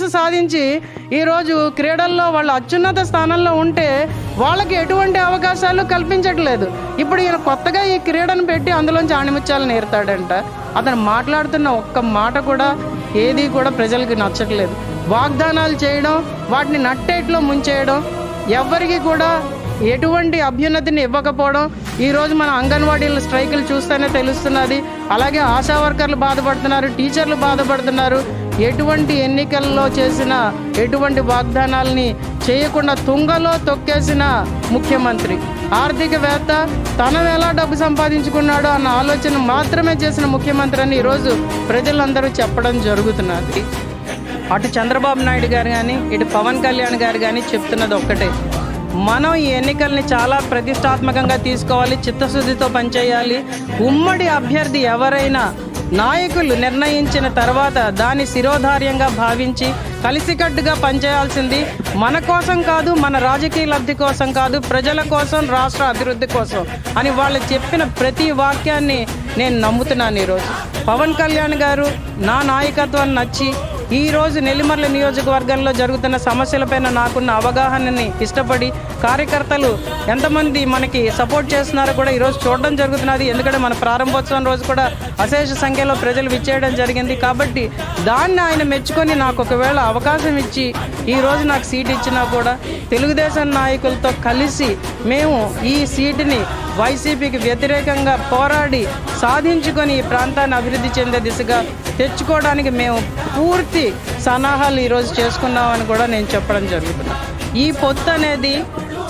Medals సాధించి ఈరోజు క్రీడల్లో వాళ్ళు అత్యున్నత స్థానంలో ఉంటే వాళ్ళకి ఎటువంటి అవకాశాలు కల్పించట్లేదు. ఇప్పుడు ఈయన కొత్తగా ఈ క్రీడను పెట్టి అందులోంచి ఆణిముత్యాలు నేర్తాడంట. అతను మాట్లాడుతున్న ఒక్క మాట కూడా ఏది కూడా ప్రజలకి నచ్చట్లేదు. వాగ్దానాలు చేయడం, వాటిని నట్టేట్లో ముంచేయడం, ఎవరికి కూడా ఎటువంటి అభ్యున్నతిని ఇవ్వకపోవడం. ఈరోజు మన అంగన్వాడీల స్ట్రైకులు చూస్తేనే తెలుస్తున్నది. అలాగే ఆశా వర్కర్లు బాధపడుతున్నారు, టీచర్లు బాధపడుతున్నారు. ఎటువంటి ఎన్నికల్లో చేసిన ఎటువంటి వాగ్దానాలని చేయకుండా తుంగలో తొక్కేసిన ముఖ్యమంత్రి, ఆర్థికవేత్త, తను ఎలా డబ్బు సంపాదించుకున్నాడో అన్న ఆలోచన మాత్రమే చేసిన ముఖ్యమంత్రి అని ఈరోజు ప్రజలందరూ చెప్పడం జరుగుతున్నది. అటు చంద్రబాబు నాయుడు గారు కానీ ఇటు పవన్ కళ్యాణ్ గారు కానీ చెప్తున్నది ఒక్కటే, మనం ఈ ఎన్నికల్ని చాలా ప్రతిష్టాత్మకంగా తీసుకోవాలి, చిత్తశుద్ధితో పనిచేయాలి. ఉమ్మడి అభ్యర్థి ఎవరైనా నాయకులు నిర్ణయించిన తర్వాత దాన్ని శిరోధార్యంగా భావించి కలిసికట్టుగా పనిచేయాల్సింది మన కోసం కాదు, మన రాజకీయ లబ్ధి కోసం కాదు, ప్రజల కోసం, రాష్ట్ర అభివృద్ధి కోసం అని వాళ్ళు చెప్పిన ప్రతి వాక్యాన్ని నేను నమ్ముతున్నాను. ఈరోజు పవన్ కళ్యాణ్ గారు నా నాయకత్వాన్ని నచ్చి ఈరోజు నెల్లిమర్ల నియోజకవర్గంలో జరుగుతున్న సమస్యలపైన నాకున్న అవగాహనని ఇష్టపడి కార్యకర్తలు ఎంతమంది మనకి సపోర్ట్ చేస్తున్నారో కూడా ఈరోజు చూడడం జరుగుతున్నది. ఎందుకంటే మన ప్రారంభోత్సవం రోజు కూడా అశేష సంఖ్యలో ప్రజలు విచ్చేయడం జరిగింది. కాబట్టి దాన్ని ఆయన మెచ్చుకొని నాకు ఒకవేళ అవకాశం ఇచ్చి ఈరోజు నాకు సీట్ ఇచ్చినా కూడా తెలుగుదేశం నాయకులతో కలిసి మేము ఈ సీటుని వైసీపీకి వ్యతిరేకంగా పోరాడి సాధించుకొని ఈ ప్రాంతాన్ని అభివృద్ధి చెందే దిశగా తెచ్చుకోవడానికి మేము పూర్తి సన్నాహాలు ఈరోజు చేసుకున్నామని కూడా నేను చెప్పడం జరుగుతున్నాను. ఈ పొత్తు అనేది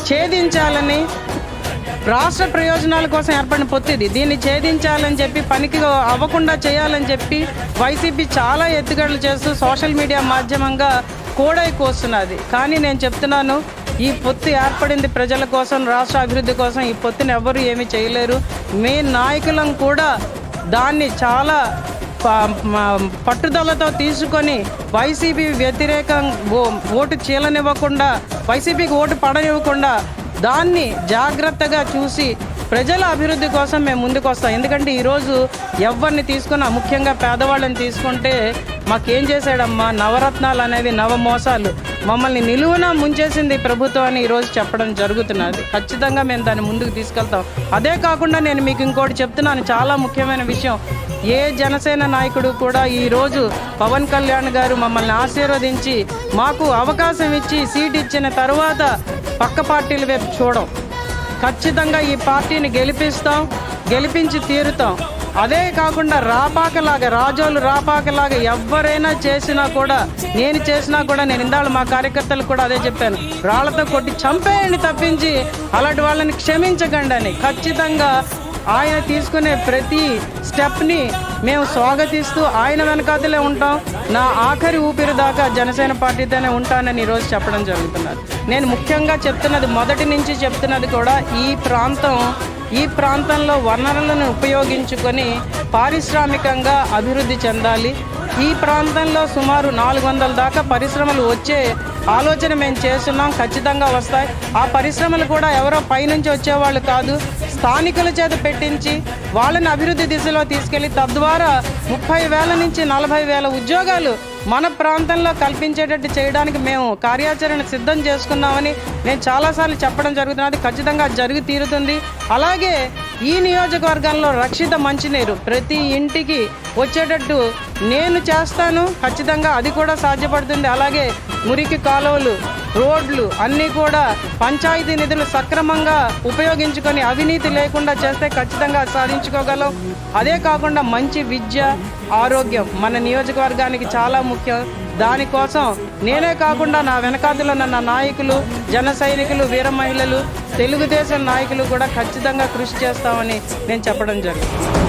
ఛేదించాలని, రాష్ట్ర ప్రయోజనాల కోసం ఏర్పడిన పొత్తు ఇది. దీన్ని ఛేదించాలని చెప్పి, పనికి అవ్వకుండా చేయాలని చెప్పి వైసీపీ చాలా ఎత్తుగడలు చేస్తూ సోషల్ మీడియా మాధ్యమంగా కోడై కోస్తున్నది. కానీ నేను చెప్తున్నాను, ఈ పొత్తు ఏర్పడింది ప్రజల కోసం, రాష్ట్ర అభివృద్ధి కోసం. ఈ పొత్తుని ఎవరు ఏమీ చేయలేరు. మీ నాయకులం కూడా దాన్ని చాలా పట్టుదలతో తీసుకొని వైసీపీ వ్యతిరేకం ఓటు చీలనివ్వకుండా, వైసీపీకి ఓటు పడనివ్వకుండా దాన్ని జాగ్రత్తగా చూసి ప్రజల అభివృద్ధి కోసం మేము ముందుకు వస్తాం. ఎందుకంటే ఈరోజు ఎవరిని తీసుకున్నా, ముఖ్యంగా పేదవాళ్ళని తీసుకుంటే మాకేం చేశాడమ్మా, నవరత్నాలు అనేవి నవమోసాలు, మమ్మల్ని నిలువున ముంచేసింది ప్రభుత్వం అని ఈరోజు చెప్పడం జరుగుతున్నది. ఖచ్చితంగా మేము దాన్ని ముందుకు తీసుకెళ్తాం. అదే కాకుండా నేను మీకు ఇంకోటి చెప్తున్నాను, చాలా ముఖ్యమైన విషయం. ఏ జనసేన నాయకుడు కూడా ఈరోజు పవన్ కళ్యాణ్ గారు మమ్మల్ని ఆశీర్వదించి మాకు అవకాశం ఇచ్చి సీట్ ఇచ్చిన తర్వాత పక్క పార్టీల వైపు చూడం. ఖచ్చితంగా ఈ పార్టీని గెలిపించి తీరుతాం. అదే కాకుండా రాపాకలాగా, రాజోలు రాపాకలాగా ఎవరైనా చేసినా కూడా, నేను చేసినా కూడా, నేను ఇందాక మా కార్యకర్తలకు కూడా అదే చెప్పాను, రాళ్లతో కొట్టి చంపేయండి తప్పించి అలాంటి వాళ్ళని క్షమించకండి అని. ఖచ్చితంగా ఆయన తీసుకునే ప్రతి స్టెప్ని మేము స్వాగతిస్తూ ఆయన వెనకాతలే ఉంటాం. నా ఆఖరి ఊపిరి దాకా జనసేన పార్టీతోనే ఉంటానని ఈరోజు చెప్పడం జరుగుతున్నది. నేను ముఖ్యంగా చెప్తున్నది, మొదటి నుంచి చెప్తున్నది కూడా, ఈ ప్రాంతంలో వనరులను ఉపయోగించుకొని పారిశ్రామికంగా అభివృద్ధి చెందాలి. ఈ ప్రాంతంలో సుమారు 400 దాకా పరిశ్రమలు వచ్చే ఆలోచన మేము చేస్తున్నాం. ఖచ్చితంగా వస్తాయి. ఆ పరిశ్రమలు కూడా ఎవరో పైనుంచి వచ్చేవాళ్ళు కాదు, స్థానికుల చేత పెట్టించి వాళ్ళని అభివృద్ధి దిశలో తీసుకెళ్ళి తద్వారా 30,000 నుంచి 40,000 ఉద్యోగాలు మన ప్రాంతంలో కల్పించేటట్టు చేయడానికి మేము కార్యాచరణ సిద్ధం చేసుకున్నామని నేను చాలాసార్లు చెప్పడం జరుగుతున్నది. ఖచ్చితంగా జరిగి తీరుతుంది. అలాగే ఈ నియోజకవర్గంలో రక్షిత మంచినీరు ప్రతి ఇంటికి వచ్చేటట్టు నేను చేస్తాను. ఖచ్చితంగా అది కూడా సాధ్యపడుతుంది. అలాగే మురికి కాలువలు, రోడ్లు అన్నీ కూడా పంచాయతీ నిధులు సక్రమంగా ఉపయోగించుకొని అవినీతి లేకుండా చేస్తే ఖచ్చితంగా సాధించుకోగలం. అదే కాకుండా మంచి విద్య, ఆరోగ్యం మన నియోజకవర్గానికి చాలా ముఖ్యం. దానికోసం నేనే కాకుండా నా వెనకాతలో ఉన్న నాయకులు, జన సైనికులు, వీర మహిళలు, తెలుగుదేశం నాయకులు కూడా ఖచ్చితంగా కృషి చేస్తామని నేను చెప్పడం జరిగింది.